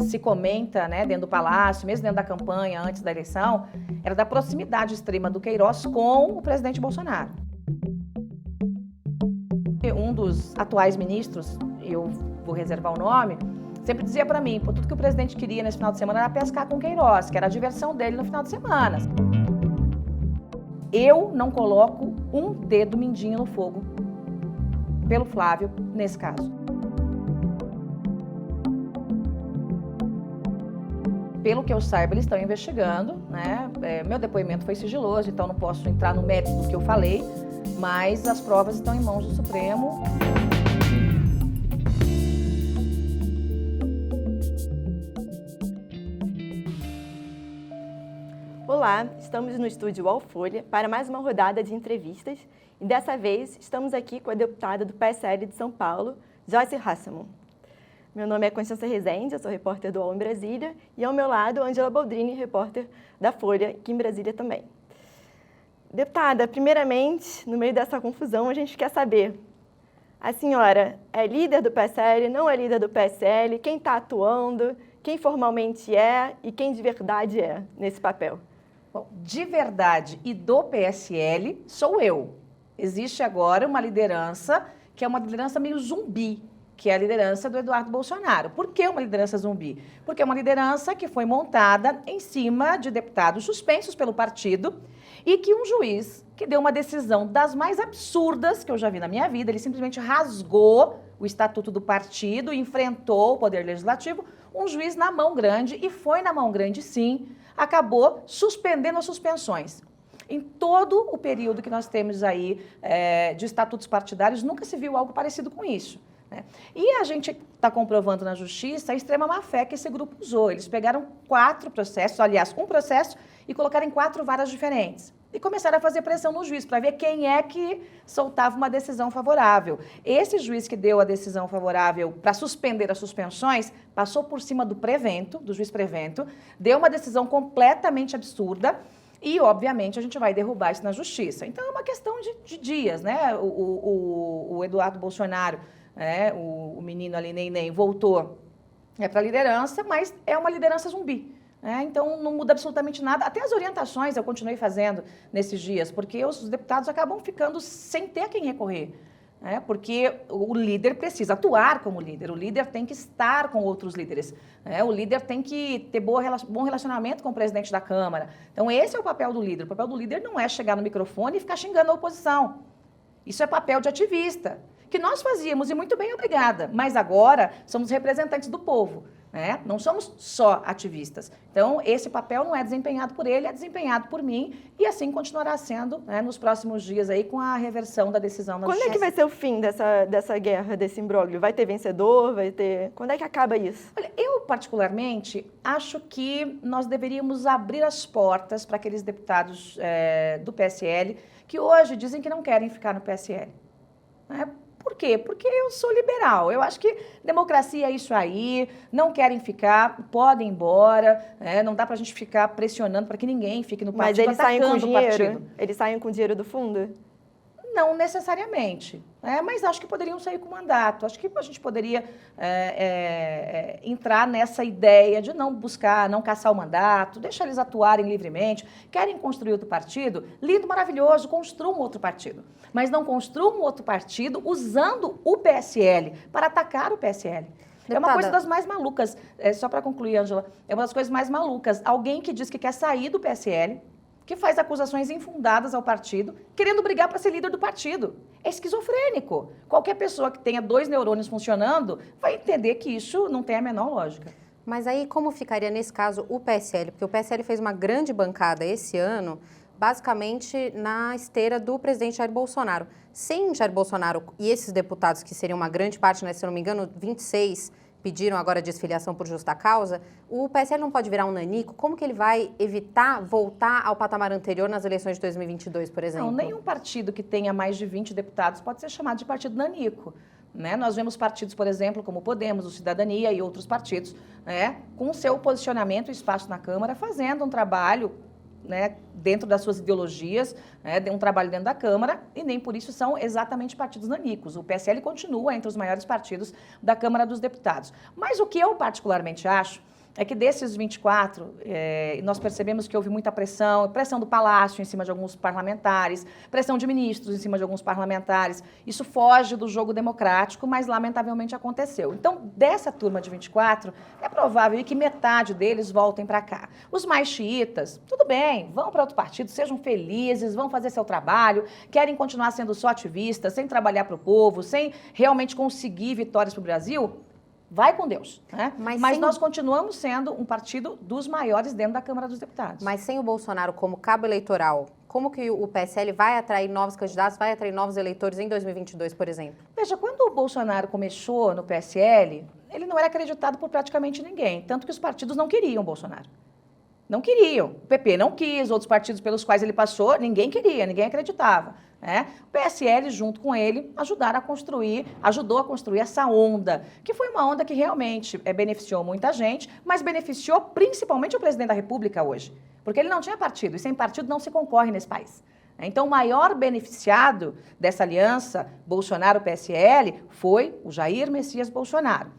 se comenta, né, dentro do Palácio, mesmo dentro da campanha, antes da eleição, era da proximidade extrema do Queiroz com o presidente Bolsonaro. Um dos atuais ministros, eu vou reservar o nome, sempre dizia para mim, por tudo que o presidente queria nesse final de semana era pescar com o Queiroz, que era a diversão dele no final de semana. Eu não coloco um dedo mindinho no fogo pelo Flávio nesse caso. Pelo que eu saiba, eles estão investigando, né? Meu depoimento foi sigiloso, então não posso entrar no mérito do que eu falei, mas as provas estão em mãos do Supremo. Olá, estamos no estúdio UOL Folha para mais uma rodada de entrevistas e dessa vez estamos aqui com a deputada do PSL de São Paulo, Joyce Hasselmann. Meu nome é Constância Rezende, eu sou repórter do UOL em Brasília e ao meu lado, Ângela Boldrini, repórter da Folha, aqui em Brasília também. Deputada, primeiramente, no meio dessa confusão, a gente quer saber, a senhora é líder do PSL, não é líder do PSL, quem está atuando, quem formalmente é e quem de verdade é nesse papel? Bom, de verdade e do PSL sou eu. Existe agora uma liderança que é uma liderança meio zumbi, que é a liderança do Eduardo Bolsonaro. Por que uma liderança zumbi? Porque é uma liderança que foi montada em cima de deputados suspensos pelo partido e que um juiz que deu uma decisão das mais absurdas que eu já vi na minha vida, ele simplesmente rasgou o estatuto do partido, enfrentou o Poder Legislativo, um juiz na mão grande, e foi na mão grande sim, acabou suspendendo as suspensões. Em todo o período que nós temos aí de estatutos partidários, nunca se viu algo parecido com isso. Né? E a gente está comprovando na justiça a extrema má-fé que esse grupo usou. Eles pegaram 4 processos, aliás, um processo, e colocaram em 4 varas diferentes. E começaram a fazer pressão no juiz para ver quem é que soltava uma decisão favorável. Esse juiz que deu a decisão favorável para suspender as suspensões passou por cima do prevento, do juiz prevento, deu uma decisão completamente absurda. E, obviamente, a gente vai derrubar isso na justiça. Então, é uma questão de dias, né? O Eduardo Bolsonaro, o menino ali, Neném, voltou para a liderança, mas é uma liderança zumbi. Então, não muda absolutamente nada. Até as orientações eu continuei fazendo nesses dias, porque os deputados acabam ficando sem ter a quem recorrer. Porque o líder precisa atuar como líder, o líder tem que estar com outros líderes, o líder tem que ter bom relacionamento com o presidente da Câmara. Então, esse é o papel do líder. O papel do líder não é chegar no microfone e ficar xingando a oposição. Isso é papel de ativista, que nós fazíamos, e muito bem, obrigada, mas agora somos representantes do povo. Não somos só ativistas. Então, esse papel não é desempenhado por ele, é desempenhado por mim, e assim continuará sendo nos próximos dias aí com a reversão da decisão da justiça. Quando é que vai ser o fim dessa guerra, desse imbróglio? Vai ter vencedor? Quando é que acaba isso? Olha, eu particularmente acho que nós deveríamos abrir as portas para aqueles deputados do PSL que hoje dizem que não querem ficar no PSL. Por quê? Porque eu sou liberal. Eu acho que democracia é isso aí, não querem ficar, podem ir embora, não dá pra gente ficar pressionando para que ninguém fique no partido. Mas eles saem com dinheiro? Eles saem com dinheiro do fundo? Não necessariamente, mas acho que poderiam sair com mandato. Acho que a gente poderia entrar nessa ideia de não buscar, não caçar o mandato, deixar eles atuarem livremente. Querem construir outro partido? Lindo, maravilhoso, construam outro partido. Mas não construam outro partido usando o PSL para atacar o PSL. Deputada. É uma coisa das mais malucas, só para concluir, Ângela, é uma das coisas mais malucas. Alguém que diz que quer sair do PSL, que faz acusações infundadas ao partido, querendo brigar para ser líder do partido. É esquizofrênico. Qualquer pessoa que tenha 2 neurônios funcionando vai entender que isso não tem a menor lógica. Mas aí como ficaria nesse caso o PSL? Porque o PSL fez uma grande bancada esse ano, basicamente na esteira do presidente Jair Bolsonaro. Sem Jair Bolsonaro e esses deputados, que seriam uma grande parte, né, se eu não me engano, 26 pediram agora desfiliação por justa causa, o PSL não pode virar um nanico? Como que ele vai evitar voltar ao patamar anterior nas eleições de 2022, por exemplo? Não, nenhum partido que tenha mais de 20 deputados pode ser chamado de partido nanico. Nós vemos partidos, por exemplo, como o Podemos, o Cidadania e outros partidos, com seu posicionamento e espaço na Câmara, fazendo um trabalho dentro das suas ideologias, um trabalho dentro da Câmara, e nem por isso são exatamente partidos nanicos. O PSL continua entre os maiores partidos da Câmara dos Deputados. Mas o que eu particularmente acho é que desses 24, nós percebemos que houve muita pressão do Palácio em cima de alguns parlamentares, pressão de ministros em cima de alguns parlamentares. Isso foge do jogo democrático, mas lamentavelmente aconteceu. Então, dessa turma de 24, é provável que metade deles voltem para cá. Os mais xiitas, tudo bem, vão para outro partido, sejam felizes, vão fazer seu trabalho, querem continuar sendo só ativistas, sem trabalhar para o povo, sem realmente conseguir vitórias para o Brasil. Vai com Deus, né? Mas nós continuamos sendo um partido dos maiores dentro da Câmara dos Deputados. Mas sem o Bolsonaro como cabo eleitoral, como que o PSL vai atrair novos candidatos, vai atrair novos eleitores em 2022, por exemplo? Veja, quando o Bolsonaro começou no PSL, ele não era acreditado por praticamente ninguém, tanto que os partidos não queriam o Bolsonaro. Não queriam. O PP não quis, outros partidos pelos quais ele passou, ninguém queria, ninguém acreditava. Né? O PSL, junto com ele, ajudou a construir essa onda, que foi uma onda que realmente beneficiou muita gente, mas beneficiou principalmente o presidente da República hoje, porque ele não tinha partido, e sem partido não se concorre nesse país. Então, o maior beneficiado dessa aliança Bolsonaro-PSL foi o Jair Messias Bolsonaro.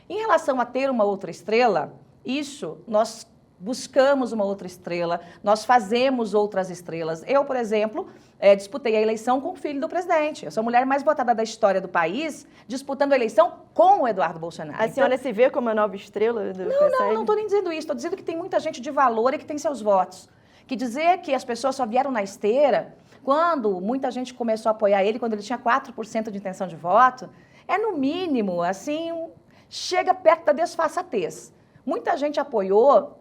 Em relação a ter uma outra estrela, isso nós buscamos uma outra estrela, nós fazemos outras estrelas. Eu, por exemplo, disputei a eleição com o filho do presidente. Eu sou a mulher mais votada da história do país, disputando a eleição com o Eduardo Bolsonaro. A senhora se vê como a nova estrela do PSL? Não estou nem dizendo isso. Estou dizendo que tem muita gente de valor e que tem seus votos. Que dizer que as pessoas só vieram na esteira quando muita gente começou a apoiar ele, quando ele tinha 4% de intenção de voto, é no mínimo, assim, chega perto da desfaçatez. Muita gente apoiou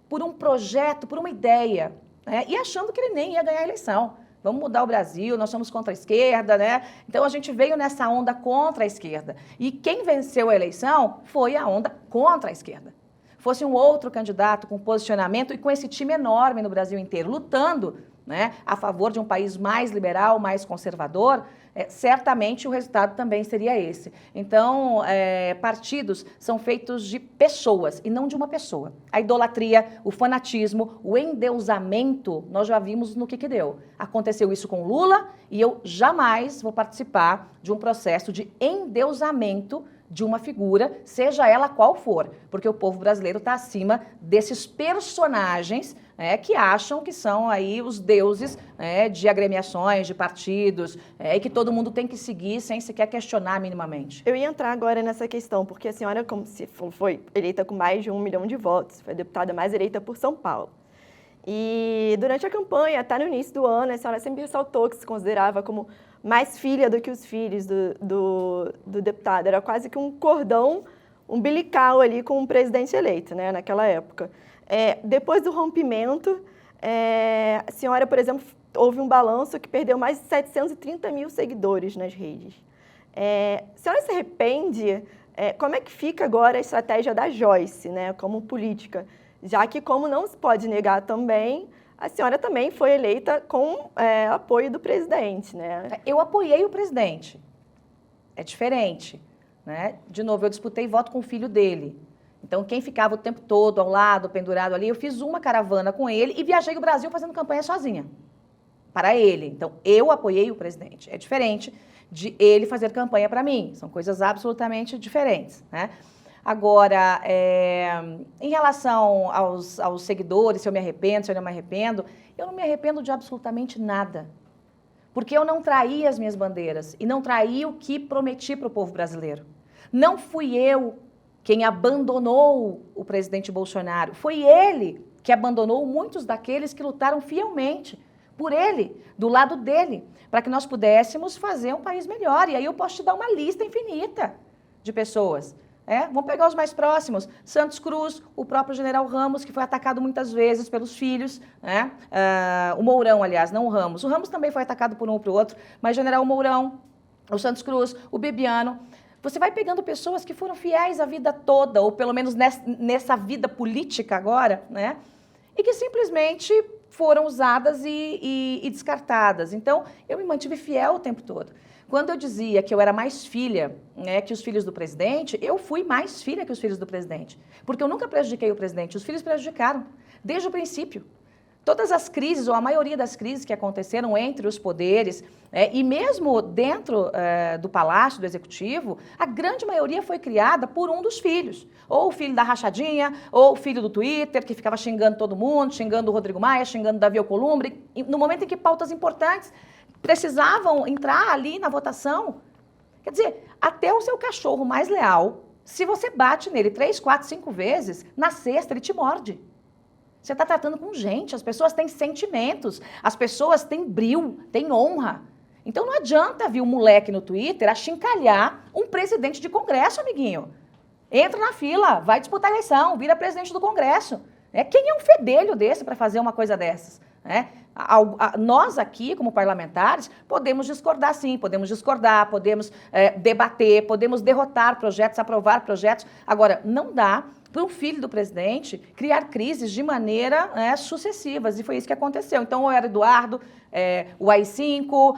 por um projeto, por uma ideia, né? E achando que ele nem ia ganhar a eleição. Vamos mudar o Brasil, nós somos contra a esquerda, né? Então a gente veio nessa onda contra a esquerda. E quem venceu a eleição foi a onda contra a esquerda. Fosse um outro candidato com posicionamento e com esse time enorme no Brasil inteiro, lutando, né, a favor de um país mais liberal, mais conservador, certamente o resultado também seria esse. Então, partidos são feitos de pessoas e não de uma pessoa. A idolatria, o fanatismo, o endeusamento, nós já vimos no que deu. Aconteceu isso com Lula e eu jamais vou participar de um processo de endeusamento de uma figura, seja ela qual for, porque o povo brasileiro está acima desses personagens que acham que são aí os deuses de agremiações, de partidos, e que todo mundo tem que seguir sem sequer questionar minimamente. Eu ia entrar agora nessa questão, porque a senhora, como se foi eleita com mais de 1 milhão de votos, foi a deputada mais eleita por São Paulo. E durante a campanha, até no início do ano, a senhora sempre ressaltou que se considerava como mais filha do que os filhos do deputado. Era quase que um cordão umbilical ali com o presidente eleito, né, naquela época. Depois do rompimento, a senhora, por exemplo, houve um balanço que perdeu mais de 730 mil seguidores nas redes. A senhora se arrepende? Como é que fica agora a estratégia da Joyce, né, como política? Já que, como não se pode negar também, a senhora também foi eleita com apoio do presidente, né? Eu apoiei o presidente. É diferente, né? De novo, eu disputei voto com o filho dele. Então, quem ficava o tempo todo ao lado, pendurado ali, eu fiz uma caravana com ele e viajei o Brasil fazendo campanha sozinha, para ele. Então, eu apoiei o presidente. É diferente de ele fazer campanha para mim. São coisas absolutamente diferentes, né? Agora, em relação aos seguidores, se eu me arrependo, se eu não me arrependo, eu não me arrependo de absolutamente nada. Porque eu não traí as minhas bandeiras e não traí o que prometi para o povo brasileiro. Não fui eu quem abandonou o presidente Bolsonaro. Foi ele que abandonou muitos daqueles que lutaram fielmente por ele, do lado dele, para que nós pudéssemos fazer um país melhor. E aí eu posso te dar uma lista infinita de pessoas. Vamos pegar os mais próximos. Santos Cruz, o próprio general Ramos, que foi atacado muitas vezes pelos filhos. O Mourão, aliás, não o Ramos. O Ramos também foi atacado por um ou por outro, mas general Mourão, o Santos Cruz, o Bebiano. Você vai pegando pessoas que foram fiéis a vida toda, ou pelo menos nessa vida política agora, né? E que simplesmente foram usadas e descartadas. Então, eu me mantive fiel o tempo todo. Quando eu dizia que eu era mais filha, né, que os filhos do presidente, eu fui mais filha que os filhos do presidente. Porque eu nunca prejudiquei o presidente, os filhos prejudicaram, desde o princípio. todas as crises, ou a maioria das crises que aconteceram entre os poderes, e mesmo dentro do Palácio, do Executivo, a grande maioria foi criada por um dos filhos. Ou o filho da rachadinha, ou o filho do Twitter, que ficava xingando todo mundo, xingando o Rodrigo Maia, xingando o Davi Alcolumbre. E no momento em que pautas importantes precisavam entrar ali na votação, quer dizer, até o seu cachorro mais leal, se você bate nele 3, 4, 5 vezes, na sexta ele te morde. Você está tratando com gente, as pessoas têm sentimentos, as pessoas têm bril, têm honra. Então não adianta vir um moleque no Twitter achincalhar um presidente de Congresso, amiguinho. Entra na fila, vai disputar a eleição, vira presidente do Congresso. Quem é um fedelho desse para fazer uma coisa dessas? Nós aqui, como parlamentares, podemos discordar sim, podemos discordar, podemos debater, podemos derrotar projetos, aprovar projetos. Agora, não dá para um filho do presidente criar crises de maneira sucessivas, e foi isso que aconteceu. Então, ou era Eduardo, o AI-5,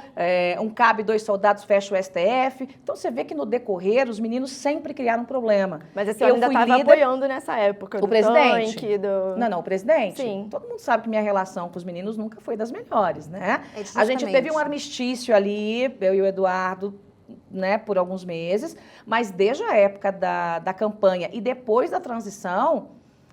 um cabe 2 soldados, fecha o STF. Então, você vê que no decorrer, os meninos sempre criaram um problema. Mas a senhora ainda estava apoiando nessa época, o presidente. Tanque, do... Não, o presidente. Sim. Todo mundo sabe que minha relação com os meninos nunca foi das melhores, né? A gente teve um armistício ali, eu e o Eduardo, por alguns meses, mas desde a época da campanha e depois da transição,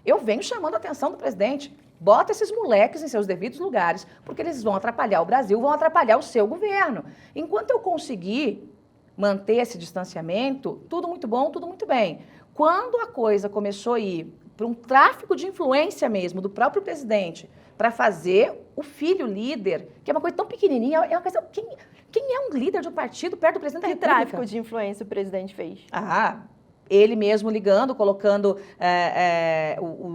eu venho chamando a atenção do presidente. Bota esses moleques em seus devidos lugares, porque eles vão atrapalhar o Brasil, vão atrapalhar o seu governo. Enquanto eu conseguir manter esse distanciamento, tudo muito bom, tudo muito bem. Quando a coisa começou a ir para um tráfico de influência mesmo do próprio presidente, para fazer o filho líder, que é uma coisa tão pequenininha, é uma coisa... Quem é um líder de um partido perto do presidente da República? Que tráfico de influência o presidente fez? Ele mesmo ligando, colocando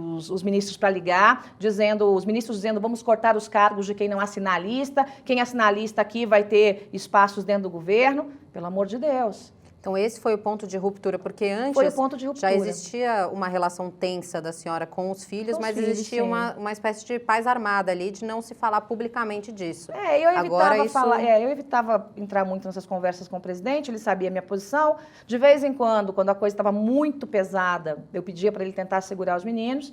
os ministros para ligar, os ministros dizendo vamos cortar os cargos de quem não assinar a lista, quem assinar a lista aqui vai ter espaços dentro do governo. Pelo amor de Deus. Então, esse foi o ponto de ruptura, porque antes foi o ponto de ruptura. Já existia uma relação tensa da senhora com os filhos, mas existia uma espécie de paz armada ali, de não se falar publicamente disso. Eu evitava entrar muito nessas conversas com o presidente, ele sabia a minha posição. De vez em quando a coisa estava muito pesada, eu pedia para ele tentar segurar os meninos.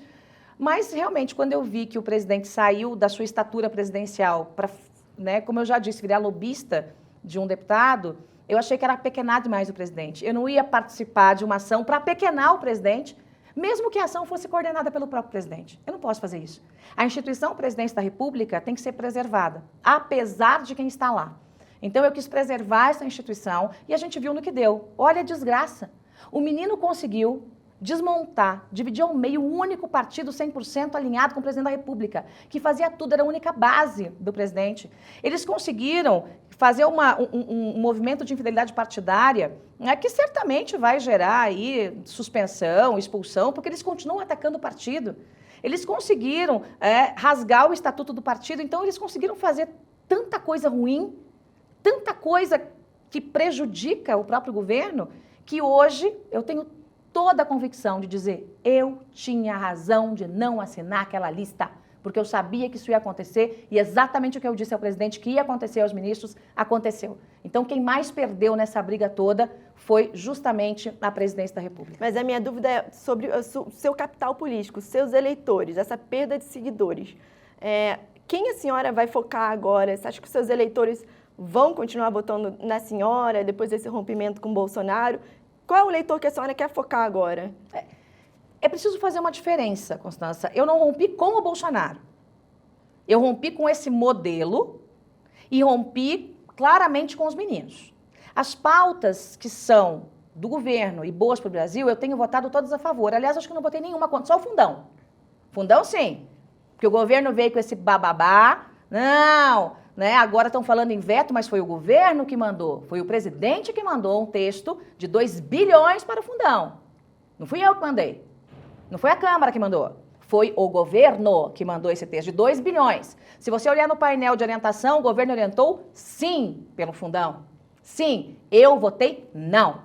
Mas, realmente, quando eu vi que o presidente saiu da sua estatura presidencial para, como eu já disse, virar lobista de um deputado, eu achei que era apequenar demais o presidente. Eu não ia participar de uma ação para apequenar o presidente, mesmo que a ação fosse coordenada pelo próprio presidente. Eu não posso fazer isso. A instituição Presidência da República tem que ser preservada, apesar de quem está lá. Então, eu quis preservar essa instituição e a gente viu no que deu. Olha a desgraça. O menino conseguiu desmontar, dividir ao meio um único partido 100% alinhado com o presidente da República, que fazia tudo, era a única base do presidente. Eles conseguiram fazer um movimento de infidelidade partidária, que certamente vai gerar aí suspensão, expulsão, porque eles continuam atacando o partido. Eles conseguiram rasgar o estatuto do partido, então eles conseguiram fazer tanta coisa ruim, tanta coisa que prejudica o próprio governo, que hoje eu tenho toda a convicção de dizer, eu tinha razão de não assinar aquela lista, porque eu sabia que isso ia acontecer e exatamente o que eu disse ao presidente que ia acontecer aos ministros, aconteceu. Então, quem mais perdeu nessa briga toda foi justamente a presidência da República. Mas a minha dúvida é sobre o seu capital político, seus eleitores, essa perda de seguidores. Quem a senhora vai focar agora? Você acha que os seus eleitores vão continuar votando na senhora depois desse rompimento com o Bolsonaro? Qual é o eleitor que a senhora quer focar agora? É preciso fazer uma diferença, Constança. Eu não rompi com o Bolsonaro. Eu rompi com esse modelo e rompi claramente com os meninos. As pautas que são do governo e boas para o Brasil, eu tenho votado todas a favor. Aliás, acho que não votei nenhuma contra, só o fundão. Fundão, sim. Porque o governo veio com esse bababá. Não, agora estão falando em veto, mas foi o governo que mandou. Foi o presidente que mandou um texto de 2 bilhões para o fundão. Não fui eu que mandei. Não foi a Câmara que mandou. Foi o governo que mandou esse texto de 2 bilhões. Se você olhar no painel de orientação, o governo orientou sim pelo fundão. Sim, eu votei não.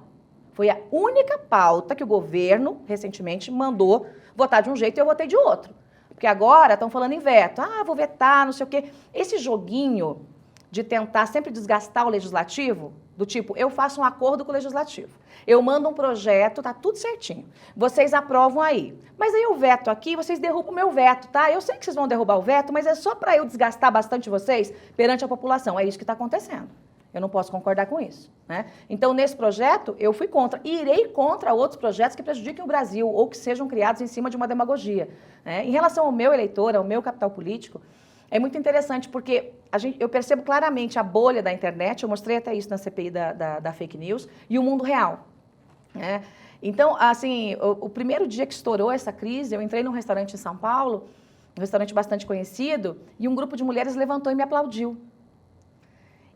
Foi a única pauta que o governo recentemente mandou votar de um jeito e eu votei de outro. Porque agora estão falando em veto. Vou vetar, não sei o quê. Esse joguinho de tentar sempre desgastar o legislativo, do tipo, eu faço um acordo com o legislativo, eu mando um projeto, tá tudo certinho, vocês aprovam aí. Mas aí eu veto aqui, vocês derrubam o meu veto, tá? Eu sei que vocês vão derrubar o veto, mas é só para eu desgastar bastante vocês perante a população. É isso que está acontecendo. Eu não posso concordar com isso, né? Então, nesse projeto, eu fui contra. E irei contra outros projetos que prejudiquem o Brasil ou que sejam criados em cima de uma demagogia, né? Em relação ao meu eleitor, ao meu capital político, é muito interessante porque eu percebo claramente a bolha da internet, eu mostrei até isso na CPI da fake news, e o mundo real, né? Então, assim, o primeiro dia que estourou essa crise, eu entrei num restaurante em São Paulo, um restaurante bastante conhecido, e um grupo de mulheres levantou e me aplaudiu.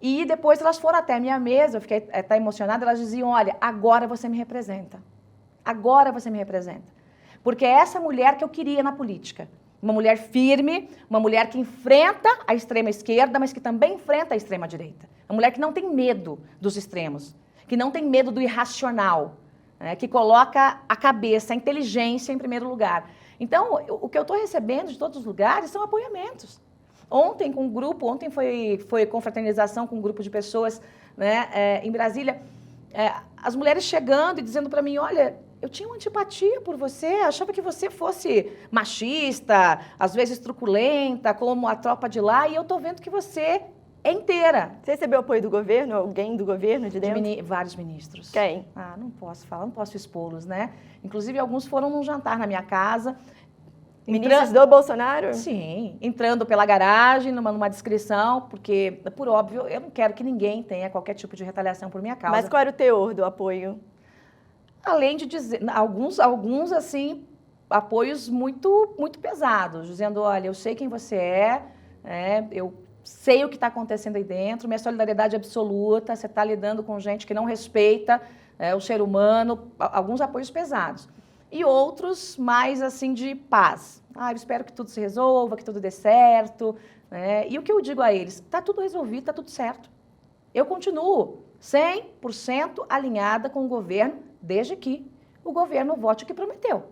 E depois elas foram até a minha mesa, eu fiquei até emocionada, elas diziam, olha, agora você me representa. Agora você me representa. Porque é essa mulher que eu queria na política. Uma mulher firme, uma mulher que enfrenta a extrema esquerda, mas que também enfrenta a extrema direita. Uma mulher que não tem medo dos extremos, que não tem medo do irracional, né, que coloca a cabeça, a inteligência em primeiro lugar. Então, o que eu estou recebendo de todos os lugares são apoiamentos. Ontem, com um grupo, ontem foi confraternização com um grupo de pessoas, né, em Brasília, as mulheres chegando e dizendo para mim, olha, eu tinha uma antipatia por você, achava que você fosse machista, às vezes truculenta, como a tropa de lá, e eu estou vendo que você é inteira. Você recebeu apoio do governo? Alguém do governo de dentro? Vários ministros. Quem? Ah, não posso falar, não posso expô-los, né? Inclusive, alguns foram num jantar na minha casa. Ministros do Bolsonaro? Sim, entrando pela garagem, numa descrição, porque, por óbvio, eu não quero que ninguém tenha qualquer tipo de retaliação por minha causa. Mas qual era o teor do apoio? Além de dizer, alguns assim, apoios muito, muito pesados, dizendo, olha, eu sei quem você eu sei o que está acontecendo aí dentro, minha solidariedade é absoluta, você está lidando com gente que não respeita o ser humano, alguns apoios pesados. E outros mais, assim, de paz. Eu espero que tudo se resolva, que tudo dê certo, né? E o que eu digo a eles? Está tudo resolvido, está tudo certo. Eu continuo 100% alinhada com o governo, desde que o governo vote o que prometeu.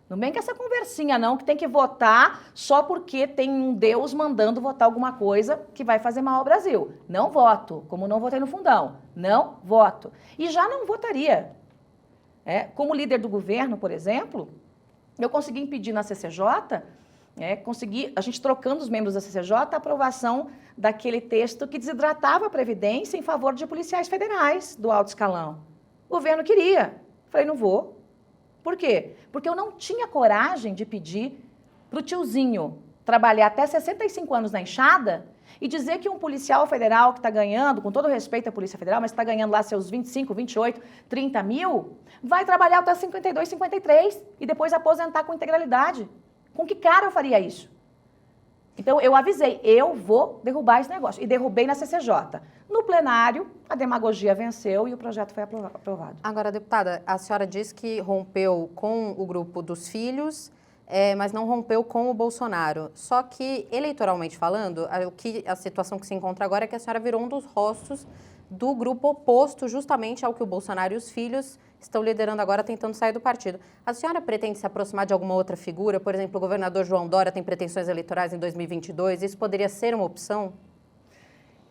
Não vem com essa conversinha, não, que tem que votar só porque tem um Deus mandando votar alguma coisa que vai fazer mal ao Brasil. Não voto, como não votei no fundão. Não voto. E já não votaria. Como líder do governo, por exemplo, eu consegui impedir na CCJ, a gente trocando os membros da CCJ, a aprovação daquele texto que desidratava a Previdência em favor de policiais federais do alto escalão. O governo queria. Falei, não vou. Por quê? Porque eu não tinha coragem de pedir para o tiozinho trabalhar até 65 anos na enxada e dizer que um policial federal que está ganhando, com todo respeito à Polícia Federal, mas está ganhando lá seus 25, 28, 30 mil, vai trabalhar até 52, 53 e depois aposentar com integralidade. Com que cara eu faria isso? Então, eu avisei, eu vou derrubar esse negócio. E derrubei na CCJ. No plenário, a demagogia venceu e o projeto foi aprovado. Agora, deputada, a senhora disse que rompeu com o grupo dos filhos, mas não rompeu com o Bolsonaro. Só que, eleitoralmente falando, a situação que se encontra agora é que a senhora virou um dos rostos do grupo oposto justamente ao que o Bolsonaro e os filhos estão liderando agora, tentando sair do partido. A senhora pretende se aproximar de alguma outra figura? Por exemplo, o governador João Dória tem pretensões eleitorais em 2022. Isso poderia ser uma opção?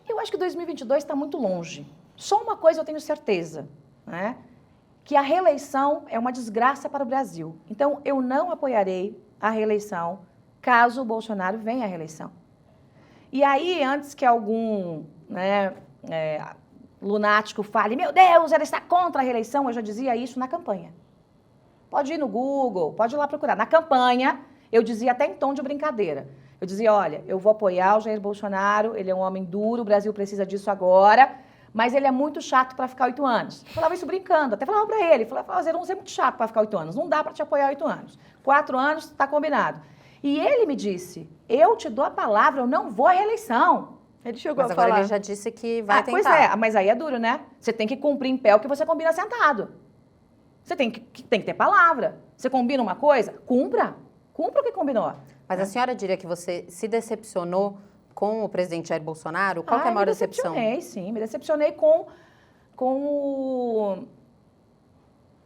Eu acho que 2022 está muito longe. Só uma coisa eu tenho certeza, né? Que a reeleição é uma desgraça para o Brasil. Então, eu não apoiarei a reeleição caso o Bolsonaro venha à reeleição. E aí, antes que algum lunático fale, meu Deus, ela está contra a reeleição, eu já dizia isso na campanha. Pode ir no Google, pode ir lá procurar. Na campanha, eu dizia até em tom de brincadeira. Eu dizia, olha, eu vou apoiar o Jair Bolsonaro, ele é um homem duro, o Brasil precisa disso agora, mas ele é muito chato para ficar 8 anos. Eu falava isso brincando, até falava para ele, falava, você é muito chato para ficar 8 anos, não dá para te apoiar 8 anos. 4 anos, está combinado. E ele me disse, eu te dou a palavra, eu não vou à reeleição. Ele chegou mas a agora falar. ele já disse que vai tentar. Pois é, mas aí é duro, né? Você tem que cumprir em pé o que você combina sentado. Você tem que ter palavra. Você combina uma coisa, cumpra o que combinou. Mas a senhora diria que você se decepcionou com o presidente Jair Bolsonaro? Qual que é a maior decepção? Me decepcionei, sim. Me decepcionei com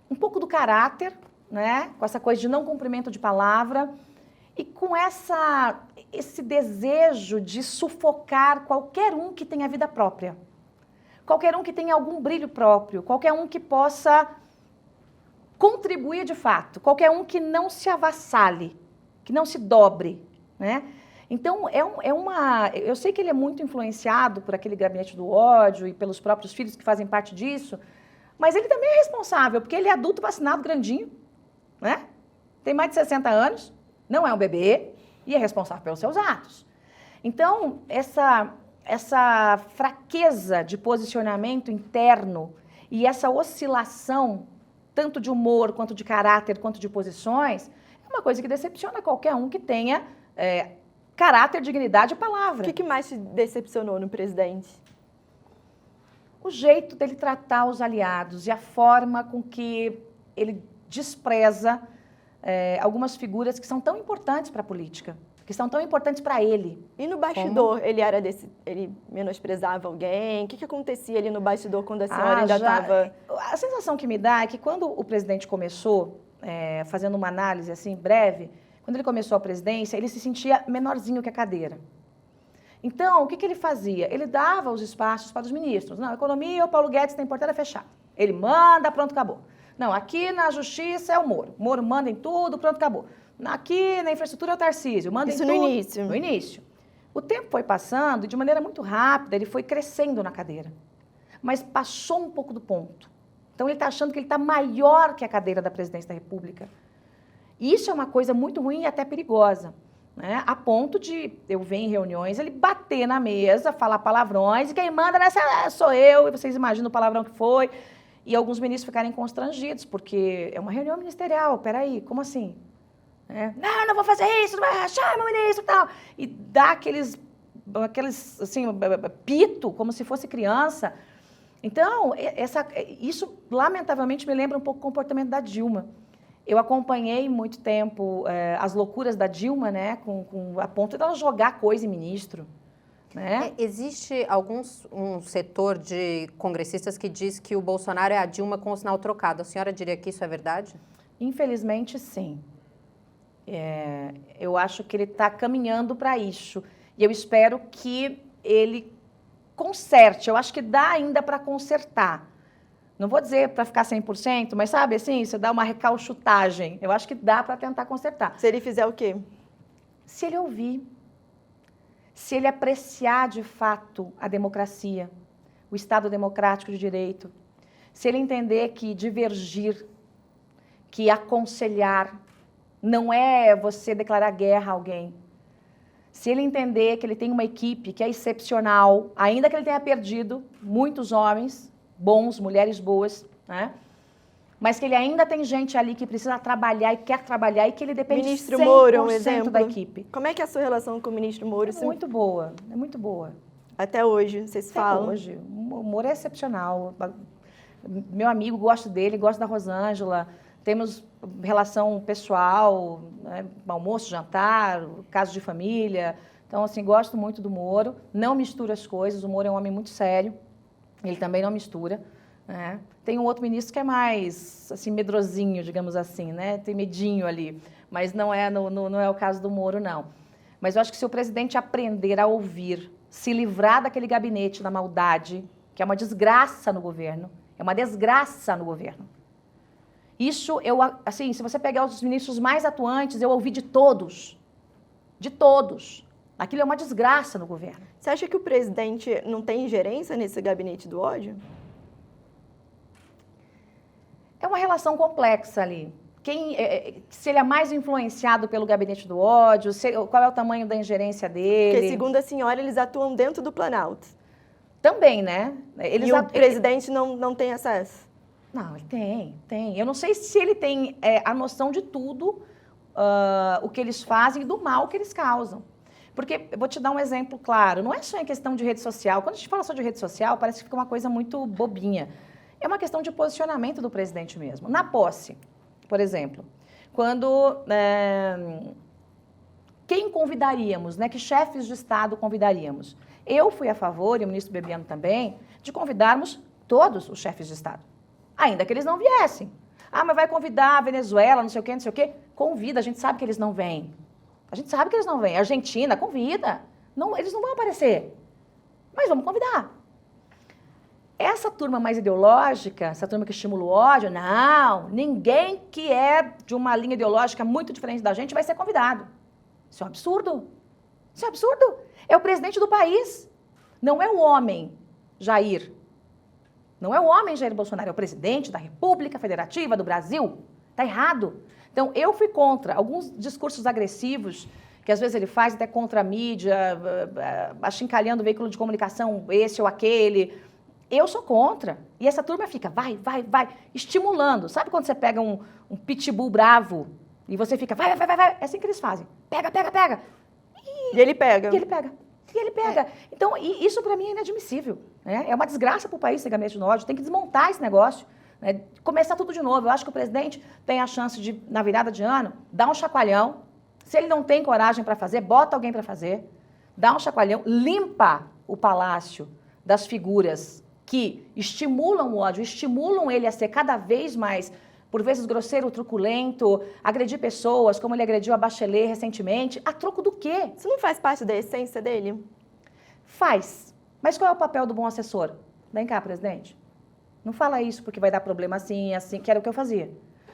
um pouco do caráter, né? Com essa coisa de não cumprimento de palavra e com esse desejo de sufocar qualquer um que tenha vida própria. Qualquer um que tenha algum brilho próprio, qualquer um que possa contribuir de fato, qualquer um que não se avassale, que não se dobre, né? Então, eu sei que ele é muito influenciado por aquele gabinete do ódio e pelos próprios filhos que fazem parte disso, mas ele também é responsável, porque ele é adulto vacinado grandinho, né? Tem mais de 60 anos, não é um bebê e é responsável pelos seus atos. Então, essa fraqueza de posicionamento interno e essa oscilação, tanto de humor, quanto de caráter, quanto de posições, é uma coisa que decepciona qualquer um que tenha caráter, dignidade e palavra. O que mais te decepcionou no presidente? O jeito dele tratar os aliados e a forma com que ele despreza algumas figuras que são tão importantes para a política, que são tão importantes para ele. E no bastidor, ele menosprezava alguém? O que acontecia ali no bastidor quando a senhora ainda estava... A sensação que me dá é que quando o presidente começou, fazendo uma análise assim breve, quando ele começou a presidência, ele se sentia menorzinho que a cadeira. Então, o que ele fazia? Ele dava os espaços para os ministros. Não, economia, o Paulo Guedes tem porteira fechada. Ele manda, pronto, acabou. Não, aqui na justiça é o Moro. O Moro manda em tudo, pronto, acabou. Aqui na infraestrutura é o Tarcísio, manda em tudo. Isso no início. No início. O tempo foi passando e de maneira muito rápida ele foi crescendo na cadeira. Mas passou um pouco do ponto. Então ele está achando que ele está maior que a cadeira da presidência da República. E isso é uma coisa muito ruim e até perigosa, né? A ponto de eu ver em reuniões ele bater na mesa, falar palavrões e quem manda nessa sou eu, e vocês imaginam o palavrão que foi. E alguns ministros ficarem constrangidos, porque é uma reunião ministerial, peraí, como assim? Não, não vou fazer isso, não vai rachar, meu ministro e tal. E dá aqueles assim, pito, como se fosse criança. Então, isso, lamentavelmente, me lembra um pouco o comportamento da Dilma. Eu acompanhei muito tempo as loucuras da Dilma, né, a ponto de ela jogar coisa em ministro. Né? Existe um setor de congressistas que diz que o Bolsonaro é a Dilma com o sinal trocado. A senhora diria que isso é verdade? Infelizmente, sim. Eu acho que ele está caminhando para isso. E eu espero que ele conserte. Eu acho que dá ainda para consertar. Não vou dizer para ficar 100%, mas sabe assim, você dá uma recalchutagem. Eu acho que dá para tentar consertar. Se ele fizer o quê? Se ele ouvir. Se ele apreciar de fato a democracia, o Estado democrático de direito. Se ele entender que divergir, que aconselhar, não é você declarar guerra a alguém. Se ele entender que ele tem uma equipe que é excepcional, ainda que ele tenha perdido muitos homens bons, mulheres boas, né? Mas que ele ainda tem gente ali que precisa trabalhar e quer trabalhar e que ele depende 100% Ministro Moro é um exemplo da equipe. Como é que é a sua relação com o ministro Moro? É muito boa, é muito boa. Até hoje, vocês falam? Até hoje. O Moro é excepcional. Meu amigo, gosto dele, gosto da Rosângela. Temos relação pessoal, né? Almoço, jantar, caso de família. Então, assim, gosto muito do Moro. Não misturo as coisas. O Moro é um homem muito sério. Ele também não mistura. Né? Tem um outro ministro que é mais, assim, medrosinho, digamos assim, né? Tem medinho ali. Mas não é o caso do Moro, não. Mas eu acho que se o presidente aprender a ouvir, se livrar daquele gabinete da maldade, que é uma desgraça no governo, é uma desgraça no governo. Isso, assim, se você pegar os ministros mais atuantes, eu ouvi de todos. De todos. Aquilo é uma desgraça no governo. Você acha que o presidente não tem ingerência nesse gabinete do ódio? É uma relação complexa ali. Se ele é mais influenciado pelo gabinete do ódio, qual é o tamanho da ingerência dele? Porque, segundo a senhora, eles atuam dentro do Planalto. Também, né? O presidente não tem acesso? Não, ele tem. Eu não sei se ele tem a noção de tudo o que eles fazem e do mal que eles causam. Porque, eu vou te dar um exemplo claro, não é só em questão de rede social. Quando a gente fala só de rede social, parece que fica uma coisa muito bobinha. É uma questão de posicionamento do presidente mesmo. Na posse, por exemplo, quando... quem convidaríamos, né? Que chefes de Estado convidaríamos? Eu fui a favor, e o ministro Bebiano também, de convidarmos todos os chefes de Estado. Ainda que eles não viessem. Ah, mas vai convidar a Venezuela, não sei o quê, não sei o quê. Convida, a gente sabe que eles não vêm. A gente sabe que eles não vêm. A Argentina, convida. Não, eles não vão aparecer. Mas vamos convidar. Essa turma mais ideológica, essa turma que estimula o ódio, não, ninguém que é de uma linha ideológica muito diferente da gente vai ser convidado. Isso é um absurdo. Isso é um absurdo. É o presidente do país. Não é o homem Jair. Não é o homem Jair Bolsonaro, é o presidente da República Federativa do Brasil. Está errado. Então, eu fui contra alguns discursos agressivos que às vezes ele faz até contra a mídia, achincalhando o veículo de comunicação, esse ou aquele. Eu sou contra. E essa turma fica, vai, estimulando. Sabe quando você pega um pitbull bravo e você fica, vai. É assim que eles fazem. Pega. E ele pega. Então, isso para mim é inadmissível. Né? É uma desgraça para o país ser gabinete do ódio. Tem que desmontar esse negócio. Né? Começar tudo de novo. Eu acho que o presidente tem a chance de, na virada de ano, dar um chacoalhão. Se ele não tem coragem para fazer, bota alguém para fazer. Dá um chacoalhão, limpa o palácio das figuras que estimulam o ódio, estimulam ele a ser cada vez mais, por vezes, grosseiro, truculento, agredir pessoas, como ele agrediu a Bachelet recentemente. A troco do quê? Isso não faz parte da essência dele? Faz. Mas qual é o papel do bom assessor? Vem cá, presidente. Não fala isso porque vai dar problema assim, que era o que eu fazia.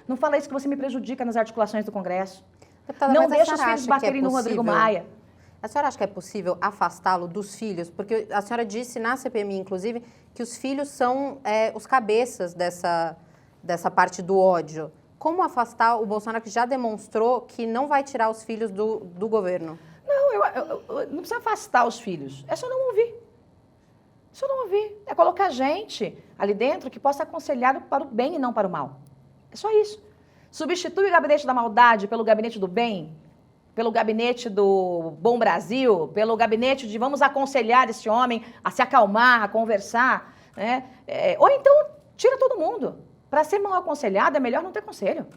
Não fala isso que você me prejudica nas articulações do Congresso. Deputada, não mas deixa os filhos baterem no Rodrigo Maia. A senhora acha que é possível afastá-lo dos filhos? Porque a senhora disse na CPMI, inclusive, que os filhos são os cabeças dessa parte do ódio. Como afastar o Bolsonaro, que já demonstrou que não vai tirar os filhos do governo? Não, não precisa afastar os filhos. É só não ouvir. Só não ouvir. É colocar gente ali dentro que possa aconselhar para o bem e não para o mal. É só isso. Substitui o gabinete da maldade pelo gabinete do bem, pelo gabinete do Bom Brasil, pelo gabinete de vamos aconselhar esse homem a se acalmar, a conversar. Né? Ou então, tira todo mundo. Para ser mal aconselhado, é melhor não ter conselho.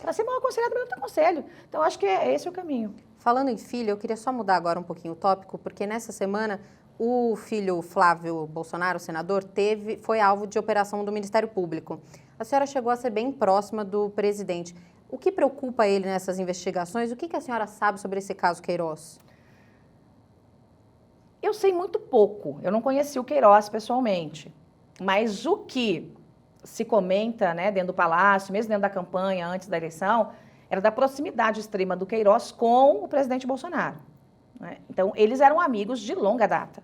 Para ser mal aconselhado, é melhor não ter conselho. Então, acho que esse é o caminho. Falando em filho, eu queria só mudar agora um pouquinho o tópico, porque nessa semana o filho Flávio Bolsonaro, o senador, foi alvo de operação do Ministério Público. A senhora chegou a ser bem próxima do presidente. O que preocupa ele nessas investigações? O que a senhora sabe sobre esse caso Queiroz? Eu sei muito pouco. Eu não conheci o Queiroz pessoalmente. Mas o que se comenta, né, dentro do Palácio, mesmo dentro da campanha, antes da eleição, era da proximidade extrema do Queiroz com o presidente Bolsonaro. Né? Então, eles eram amigos de longa data.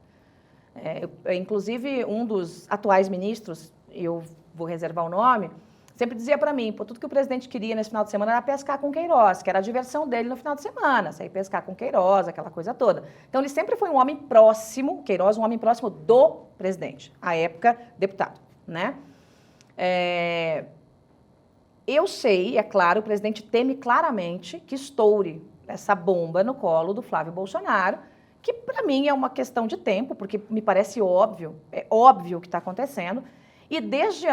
Inclusive, um dos atuais ministros, eu vou reservar o nome, sempre dizia para mim, tudo que o presidente queria nesse final de semana era pescar com Queiroz, que era a diversão dele no final de semana, sair pescar com Queiroz, aquela coisa toda. Então, ele sempre foi um homem próximo, Queiroz, um homem próximo do presidente, à época, deputado, né? Eu sei, é claro, o presidente teme claramente que estoure essa bomba no colo do Flávio Bolsonaro, que para mim é uma questão de tempo, porque me parece óbvio, é óbvio o que está acontecendo. E desde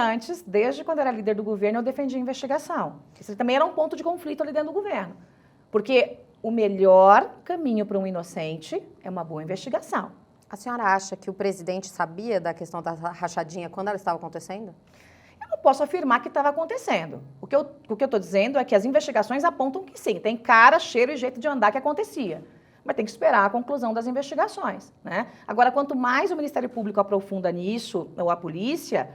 quando eu era líder do governo, eu defendi a investigação. Isso também era um ponto de conflito ali dentro do governo. Porque o melhor caminho para um inocente é uma boa investigação. A senhora acha que o presidente sabia da questão da rachadinha quando ela estava acontecendo? Eu não posso afirmar que estava acontecendo. O que eu estou dizendo é que as investigações apontam que sim, tem cara, cheiro e jeito de andar que acontecia. Mas tem que esperar a conclusão das investigações. Né? Agora, quanto mais o Ministério Público aprofunda nisso, ou a polícia,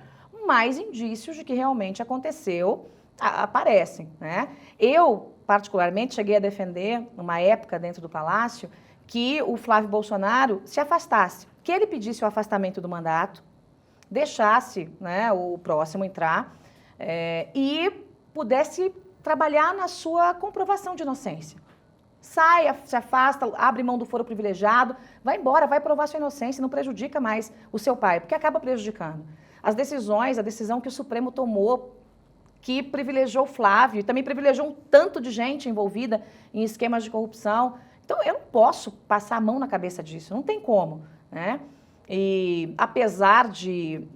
mais indícios de que realmente aconteceu aparecem. Né? Eu, particularmente, cheguei a defender, numa época dentro do Palácio, que o Flávio Bolsonaro se afastasse, que ele pedisse o afastamento do mandato, deixasse, né, o próximo entrar e pudesse trabalhar na sua comprovação de inocência. Sai, se afasta, abre mão do foro privilegiado, vai embora, vai provar sua inocência, não prejudica mais o seu pai, porque acaba prejudicando. A decisão que o Supremo tomou, que privilegiou o Flávio, e também privilegiou um tanto de gente envolvida em esquemas de corrupção. Então, eu não posso passar a mão na cabeça disso, não tem como, né? E apesar de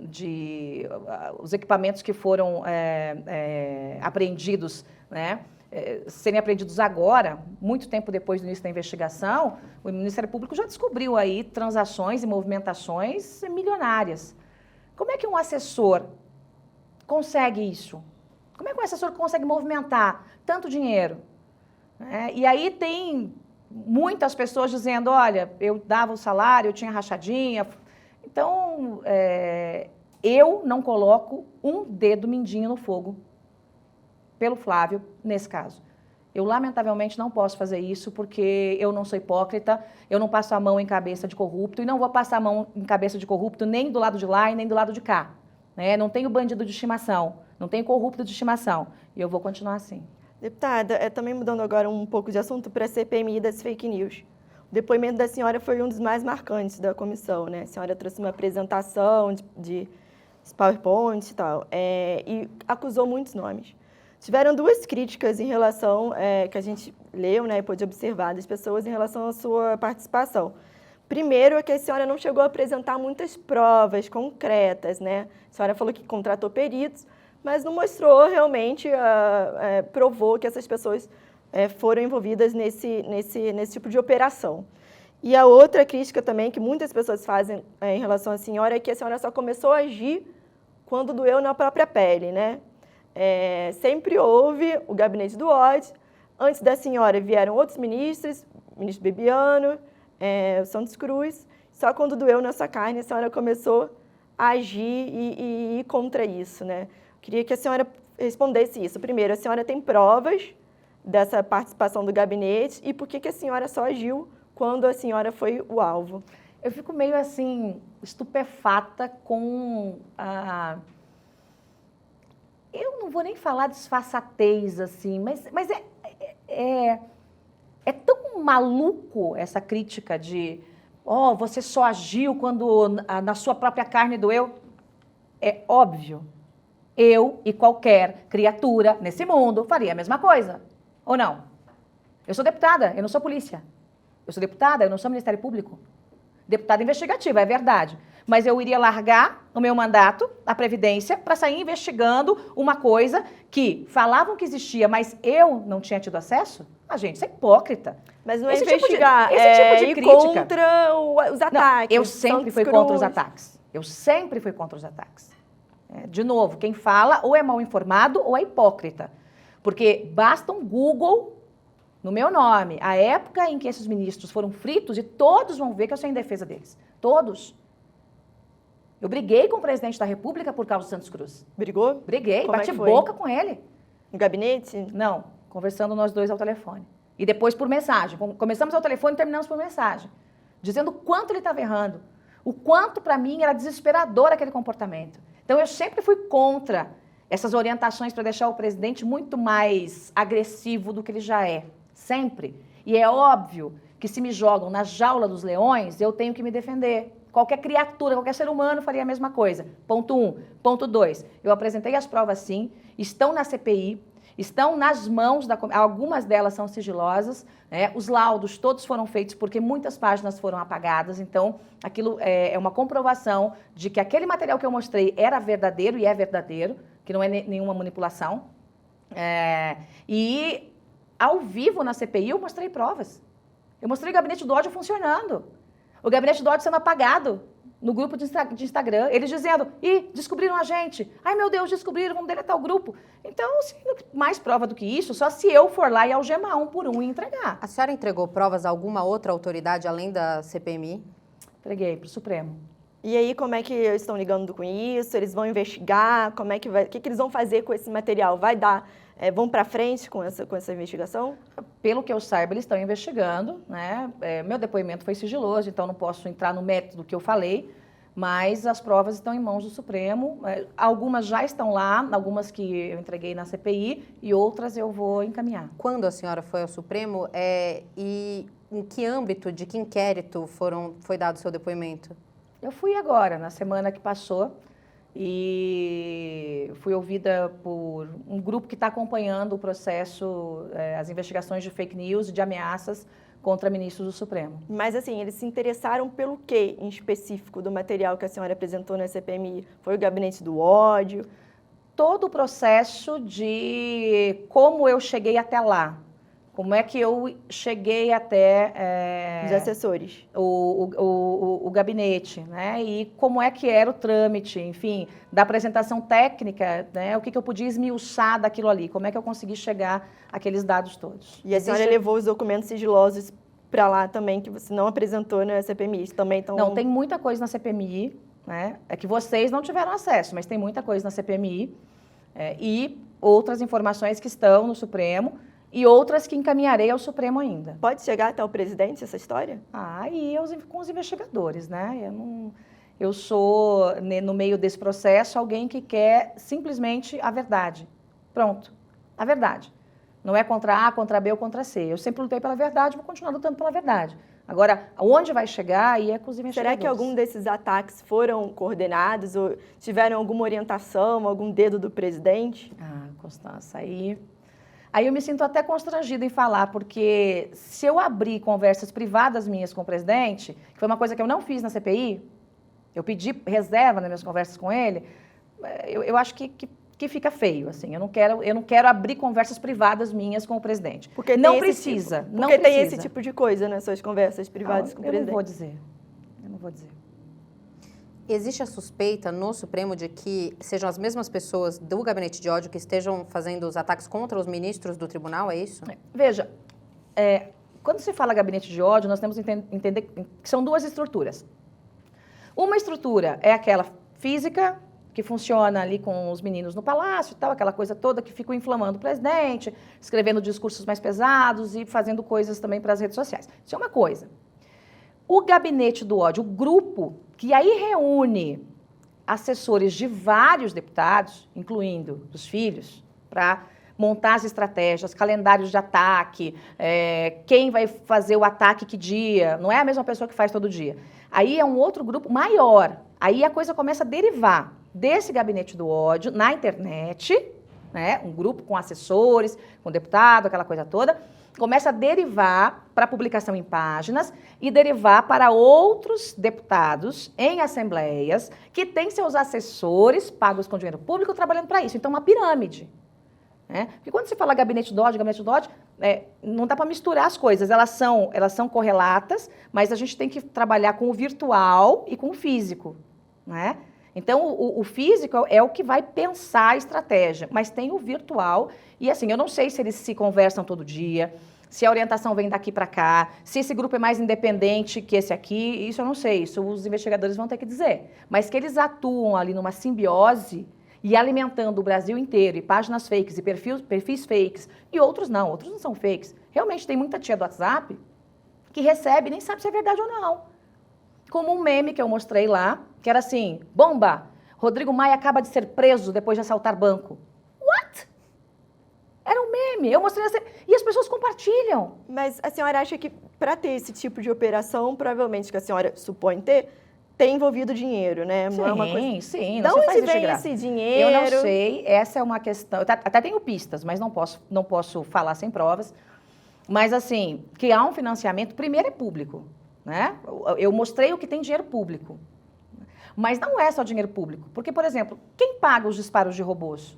os equipamentos que foram apreendidos, né, serem apreendidos agora, muito tempo depois do início da investigação, o Ministério Público já descobriu aí transações e movimentações milionárias. Como é que um assessor consegue isso? Como é que um assessor consegue movimentar tanto dinheiro? E aí tem muitas pessoas dizendo, olha, eu dava o salário, eu tinha rachadinha. Então, eu não coloco um dedo mindinho no fogo pelo Flávio, nesse caso. Eu, lamentavelmente, não posso fazer isso porque eu não sou hipócrita, eu não passo a mão em cabeça de corrupto e não vou passar a mão em cabeça de corrupto nem do lado de lá e nem do lado de cá. Né? Não tenho bandido de estimação, não tenho corrupto de estimação e eu vou continuar assim. Deputada, também mudando agora um pouco de assunto para a CPMI das fake news. O depoimento da senhora foi um dos mais marcantes da comissão, né? A senhora trouxe uma apresentação de PowerPoint e tal, e acusou muitos nomes. Tiveram duas críticas em relação, que a gente leu, né, e pôde observar das pessoas em relação à sua participação. Primeiro é que a senhora não chegou a apresentar muitas provas concretas, né? A senhora falou que contratou peritos, mas não mostrou realmente, provou que essas pessoas foram envolvidas nesse tipo de operação. E a outra crítica também que muitas pessoas fazem em relação à senhora é que a senhora só começou a agir quando doeu na própria pele, né? Sempre houve o gabinete do ódio. Antes da senhora vieram outros ministros, o ministro Bebiano, o Santos Cruz. Só quando doeu na sua carne a senhora começou a agir e ir contra isso, né? Queria que a senhora respondesse isso. Primeiro, a senhora tem provas dessa participação do gabinete e por que a senhora só agiu quando a senhora foi o alvo? Eu fico meio assim, estupefata com a... Eu não vou nem falar disfarçatez, assim, mas é tão maluco essa crítica de você só agiu quando na sua própria carne doeu. É óbvio, eu e qualquer criatura nesse mundo faria a mesma coisa, ou não? Eu sou deputada, eu não sou polícia. Eu sou deputada, eu não sou Ministério Público. Deputada investigativa, é verdade. Mas eu iria largar o meu mandato, a Previdência, para sair investigando uma coisa que falavam que existia, mas eu não tinha tido acesso? Gente, isso é hipócrita. Mas não é investigar, esse tipo de crítica. Contra os ataques. Não, eu sempre fui contra os ataques. Eu sempre fui contra os ataques. De novo, quem fala ou é mal informado ou é hipócrita. Porque basta um Google no meu nome, a época em que esses ministros foram fritos, e todos vão ver que eu sou em defesa deles. Todos. Eu briguei com o presidente da República por causa do Santos Cruz. Brigou? Briguei, Como bati boca com ele. No gabinete? Não, conversando nós dois ao telefone. E depois por mensagem. Começamos ao telefone e terminamos por mensagem. Dizendo o quanto ele estava errando. O quanto, para mim, era desesperador aquele comportamento. Então, eu sempre fui contra essas orientações para deixar o presidente muito mais agressivo do que ele já é. Sempre. E é óbvio que se me jogam na jaula dos leões, eu tenho que me defender. Qualquer criatura, qualquer ser humano faria a mesma coisa. Ponto 1. Ponto 2. Eu apresentei as provas, sim, estão na CPI, estão nas mãos da comissão, algumas delas são sigilosas, né? Os laudos todos foram feitos porque muitas páginas foram apagadas, então aquilo é uma comprovação de que aquele material que eu mostrei era verdadeiro e é verdadeiro, que não é nenhuma manipulação. E ao vivo na CPI eu mostrei provas. Eu mostrei o gabinete do ódio funcionando. O gabinete do ódio sendo apagado no grupo de Instagram. Eles dizendo, descobriram a gente. Ai, meu Deus, descobriram, vamos deletar o grupo. Então, mais prova do que isso, só se eu for lá e algemar um por um e entregar. A senhora entregou provas a alguma outra autoridade além da CPMI? Entreguei para o Supremo. E aí, como é que eles estão ligando com isso? Eles vão investigar? Como é que vai? O que eles vão fazer com esse material? Vai dar? Vão para frente com essa investigação? Pelo que eu saiba, eles estão investigando, né? Meu depoimento foi sigiloso, então não posso entrar no mérito do que eu falei, mas as provas estão em mãos do Supremo. Algumas já estão lá, algumas que eu entreguei na CPI e outras eu vou encaminhar. Quando a senhora foi ao Supremo e em que âmbito, de que inquérito foi dado o seu depoimento? Eu fui agora, na semana que passou, e fui ouvida por um grupo que está acompanhando o processo, as investigações de fake news e de ameaças contra ministros do Supremo. Mas, assim, eles se interessaram pelo quê, em específico, do material que a senhora apresentou na CPMI? Foi o gabinete do ódio? Todo o processo de como eu cheguei até lá. Como é que eu cheguei até os assessores, o gabinete, né? E como é que era o trâmite, enfim, da apresentação técnica, né? O que eu podia esmiuçar daquilo ali, como é que eu consegui chegar àqueles dados todos. E a senhora levou os documentos sigilosos para lá também que você não apresentou na CPMI? Também estão... Não, tem muita coisa na CPMI, né? É que vocês não tiveram acesso, mas tem muita coisa na CPMI e outras informações que estão no Supremo e outras que encaminharei ao Supremo ainda. Pode chegar até o presidente essa história? E com os investigadores, né? Eu sou, no meio desse processo, alguém que quer simplesmente a verdade. Pronto, a verdade. Não é contra A, contra B ou contra C. Eu sempre lutei pela verdade, vou continuar lutando pela verdade. Agora, onde vai chegar aí é com os investigadores. Será que algum desses ataques foram coordenados ou tiveram alguma orientação, algum dedo do presidente? Constança, aí eu me sinto até constrangida em falar, porque se eu abrir conversas privadas minhas com o presidente, que foi uma coisa que eu não fiz na CPI, eu pedi reserva nas minhas conversas com ele, eu acho que fica feio, assim. Eu não quero abrir conversas privadas minhas com o presidente. Porque não precisa. Porque tem esse tipo de coisa nas suas conversas privadas com o presidente. Eu não vou dizer. Existe a suspeita no Supremo de que sejam as mesmas pessoas do gabinete de ódio que estejam fazendo os ataques contra os ministros do tribunal, é isso? Veja, quando se fala gabinete de ódio, nós temos que entender que são duas estruturas. Uma estrutura é aquela física, que funciona ali com os meninos no palácio e tal, aquela coisa toda que ficam inflamando o presidente, escrevendo discursos mais pesados e fazendo coisas também para as redes sociais. Isso é uma coisa. O gabinete do ódio, o grupo que aí reúne assessores de vários deputados, incluindo os filhos, para montar as estratégias, calendários de ataque, quem vai fazer o ataque que dia, não é a mesma pessoa que faz todo dia. Aí é um outro grupo maior, aí a coisa começa a derivar desse gabinete do ódio na internet, né, um grupo com assessores, com deputado, aquela coisa toda, começa a derivar para publicação em páginas e derivar para outros deputados em assembleias que têm seus assessores pagos com dinheiro público trabalhando para isso. Então, uma pirâmide. Né? Porque quando se fala gabinete do ódio, não dá para misturar as coisas. Elas são correlatas, mas a gente tem que trabalhar com o virtual e com o físico. Né? Então, o físico é o que vai pensar a estratégia, mas tem o virtual. E assim, eu não sei se eles se conversam todo dia, se a orientação vem daqui para cá, se esse grupo é mais independente que esse aqui, isso eu não sei, isso os investigadores vão ter que dizer. Mas que eles atuam ali numa simbiose e alimentando o Brasil inteiro, e páginas fakes, e perfis fakes, e outros não são fakes. Realmente tem muita tia do WhatsApp que recebe e nem sabe se é verdade ou não. Como um meme que eu mostrei lá, que era assim, bomba, Rodrigo Maia acaba de ser preso depois de assaltar banco. What? Era um meme, eu mostrei assim, e as pessoas compartilham. Mas a senhora acha que para ter esse tipo de operação, provavelmente que a senhora supõe ter, tem envolvido dinheiro, né? Não é uma coisa... Sim. De onde vem esse dinheiro? Eu não sei, essa é uma questão, eu até tenho pistas, mas não posso falar sem provas. Mas assim, que há um financiamento, primeiro é público. Né? Eu mostrei o que tem dinheiro público. Mas não é só dinheiro público. Porque, por exemplo, quem paga os disparos de robôs?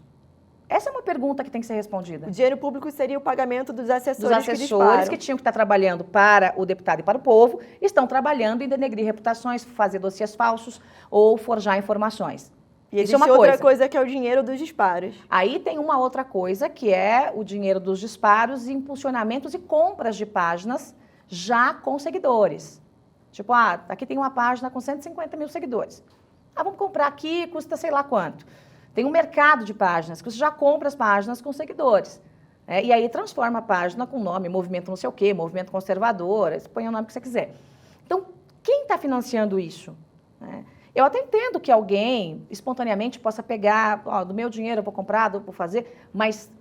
Essa é uma pergunta que tem que ser respondida. O dinheiro público seria o pagamento dos assessores que disparam. Que tinham que estar trabalhando para o deputado e para o povo, estão trabalhando em denegrir reputações, fazer dossiês falsos ou forjar informações. E existe outra coisa que é o dinheiro dos disparos. Aí tem uma outra coisa que é o dinheiro dos disparos, impulsionamentos e compras de páginas já com seguidores. Tipo, aqui tem uma página com 150 mil seguidores. Vamos comprar aqui, custa sei lá quanto. Tem um mercado de páginas, que você já compra as páginas com seguidores. E aí transforma a página com nome, movimento não sei o quê, movimento conservador, põe o nome que você quiser. Então, quem está financiando isso? Eu até entendo que alguém, espontaneamente, possa pegar, do meu dinheiro eu vou comprar, vou fazer, mas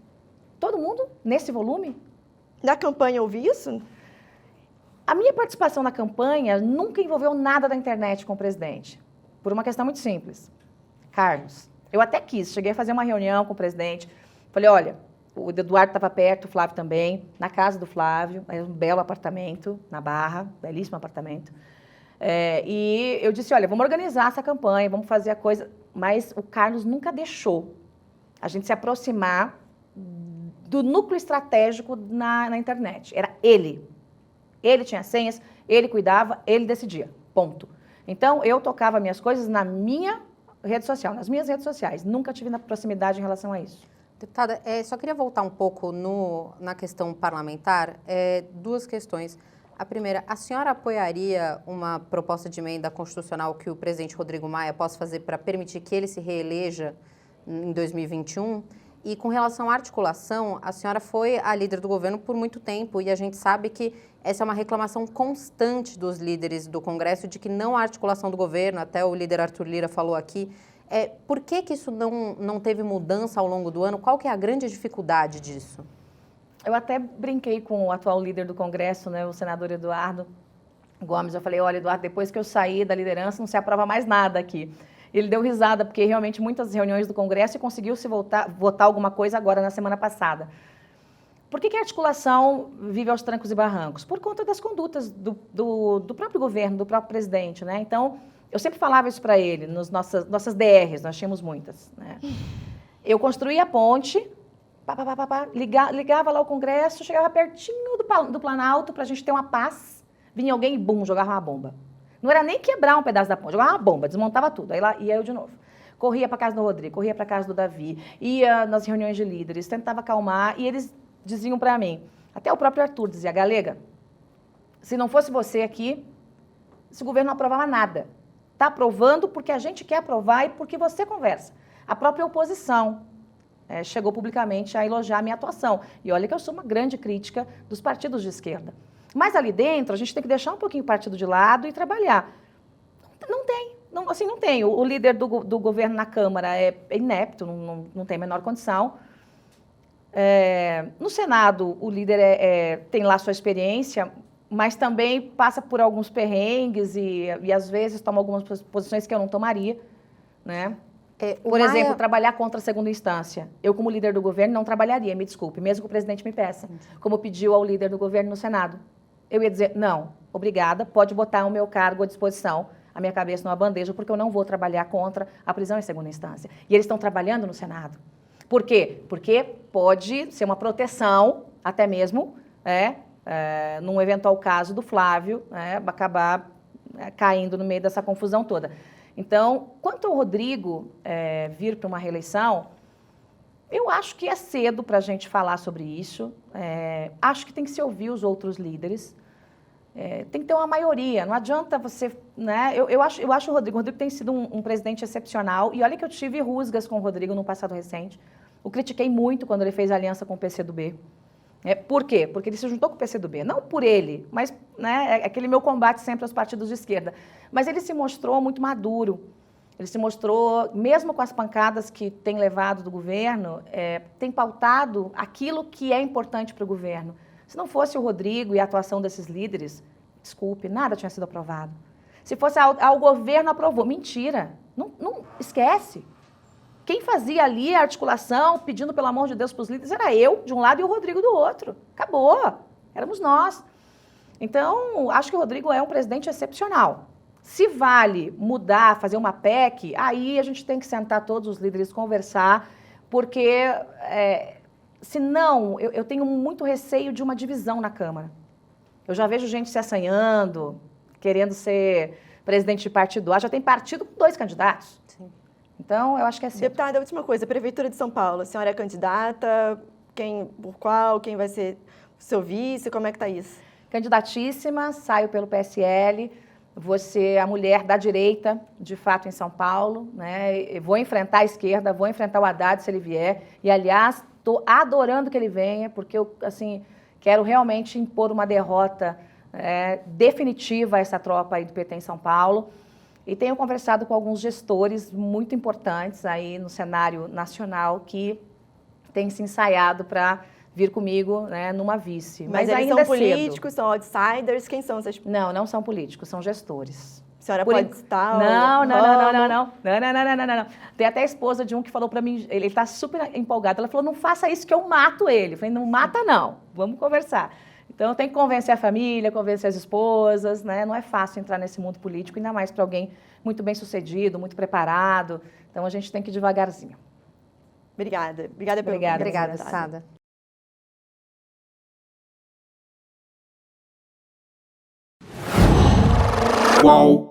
todo mundo nesse volume? Na campanha houve isso? A minha participação na campanha nunca envolveu nada da internet com o presidente, por uma questão muito simples. Carlos, eu até cheguei a fazer uma reunião com o presidente, falei, olha, o Eduardo estava perto, o Flávio também, na casa do Flávio, um belo apartamento, na Barra, belíssimo apartamento, e eu disse, olha, vamos organizar essa campanha, vamos fazer a coisa, mas o Carlos nunca deixou a gente se aproximar do núcleo estratégico na internet, era ele. Ele tinha senhas, ele cuidava, ele decidia. Ponto. Então, eu tocava minhas coisas na minha rede social, nas minhas redes sociais. Nunca tive na proximidade em relação a isso. Deputada, só queria voltar um pouco na questão parlamentar. Duas questões. A primeira, a senhora apoiaria uma proposta de emenda constitucional que o presidente Rodrigo Maia possa fazer para permitir que ele se reeleja em 2021? E com relação à articulação, a senhora foi a líder do governo por muito tempo e a gente sabe que essa é uma reclamação constante dos líderes do Congresso de que não há articulação do governo, até o líder Arthur Lira falou aqui. Por que isso não teve mudança ao longo do ano? Qual que é a grande dificuldade disso? Eu até brinquei com o atual líder do Congresso, né, o senador Eduardo Gomes. Eu falei, olha, Eduardo, depois que eu saí da liderança, não se aprova mais nada aqui. Ele deu risada, porque realmente muitas reuniões do Congresso e conseguiu se votar alguma coisa agora, na semana passada. Por que a articulação vive aos trancos e barrancos? Por conta das condutas do próprio governo, do próprio presidente, né? Então, eu sempre falava isso para ele, nas nossas DRs, nós tínhamos muitas, né? Eu construía a ponte, ligava lá o Congresso, chegava pertinho do Planalto para a gente ter uma paz, vinha alguém e, bum, jogava uma bomba. Não era nem quebrar um pedaço da ponte, jogava uma bomba, desmontava tudo. Aí lá ia eu de novo. Corria para casa do Rodrigo, corria para casa do Davi, ia nas reuniões de líderes, tentava acalmar e eles diziam para mim, até o próprio Arthur dizia, Galega, se não fosse você aqui, esse governo não aprovava nada. Está aprovando porque a gente quer aprovar e porque você conversa. A própria oposição chegou publicamente a elogiar a minha atuação. E olha que eu sou uma grande crítica dos partidos de esquerda. Mas ali dentro, a gente tem que deixar um pouquinho o partido de lado e trabalhar. Não tem. Não tem. O líder do governo na Câmara é inepto, não tem a menor condição. No Senado, o líder tem lá sua experiência, mas também passa por alguns perrengues e às vezes toma algumas posições que eu não tomaria, né? Por exemplo, trabalhar contra a segunda instância. Eu, como líder do governo, não trabalharia, me desculpe, mesmo que o presidente me peça, como pediu ao líder do governo no Senado. Eu ia dizer, não, obrigada, pode botar o meu cargo à disposição, a minha cabeça numa bandeja, porque eu não vou trabalhar contra a prisão em segunda instância. E eles estão trabalhando no Senado. Por quê? Porque pode ser uma proteção, até mesmo, num eventual caso do Flávio, acabar caindo no meio dessa confusão toda. Então, quanto ao Rodrigo vir para uma reeleição, eu acho que é cedo para a gente falar sobre isso. Acho que tem que se ouvir os outros líderes. Tem que ter uma maioria. Não adianta você... Né? Eu acho o Rodrigo tem sido um presidente excepcional. E olha que eu tive rusgas com o Rodrigo no passado recente. O critiquei muito quando ele fez aliança com o PCdoB. Por quê? Porque ele se juntou com o PCdoB. Não por ele, mas aquele meu combate sempre aos partidos de esquerda. Mas ele se mostrou muito maduro. Ele se mostrou, mesmo com as pancadas que tem levado do governo, tem pautado aquilo que é importante para o governo. Se não fosse o Rodrigo e a atuação desses líderes, desculpe, nada tinha sido aprovado. Se fosse ao governo, aprovou. Mentira. Não esquece. Quem fazia ali a articulação, pedindo pelo amor de Deus para os líderes, era eu, de um lado, e o Rodrigo do outro. Acabou. Éramos nós. Então, acho que o Rodrigo é um presidente excepcional. Se vale mudar, fazer uma PEC, aí a gente tem que sentar todos os líderes, conversar, porque, senão, eu tenho muito receio de uma divisão na Câmara. Eu já vejo gente se assanhando, querendo ser presidente de partido A, já tem partido com 2 candidatos. Sim. Então, eu acho que é cedo. Deputada, a última coisa, Prefeitura de São Paulo, a senhora é candidata, por qual, quem vai ser o seu vice, como é que está isso? Candidatíssima, saio pelo PSL, vou ser a mulher da direita, de fato, em São Paulo, né? Eu vou enfrentar a esquerda, vou enfrentar o Haddad se ele vier, e, aliás, estou adorando que ele venha, porque eu, assim, quero realmente impor uma derrota definitiva a essa tropa aí do PT em São Paulo. E tenho conversado com alguns gestores muito importantes aí no cenário nacional que têm se ensaiado para vir comigo, né, numa vice. Mas eles ainda são políticos, são outsiders, quem são essas pessoas? Não são políticos, são gestores. A senhora pode citar? Não. Tem até a esposa de um que falou para mim, ele está super empolgado, ela falou, não faça isso que eu mato ele. Eu falei, não mata não, vamos conversar. Então, tem que convencer a família, convencer as esposas, né? Não é fácil entrar nesse mundo político, ainda mais para alguém muito bem sucedido, muito preparado. Então, a gente tem que ir devagarzinho. Obrigada. Obrigada pelo Obrigada, deputada. Qual?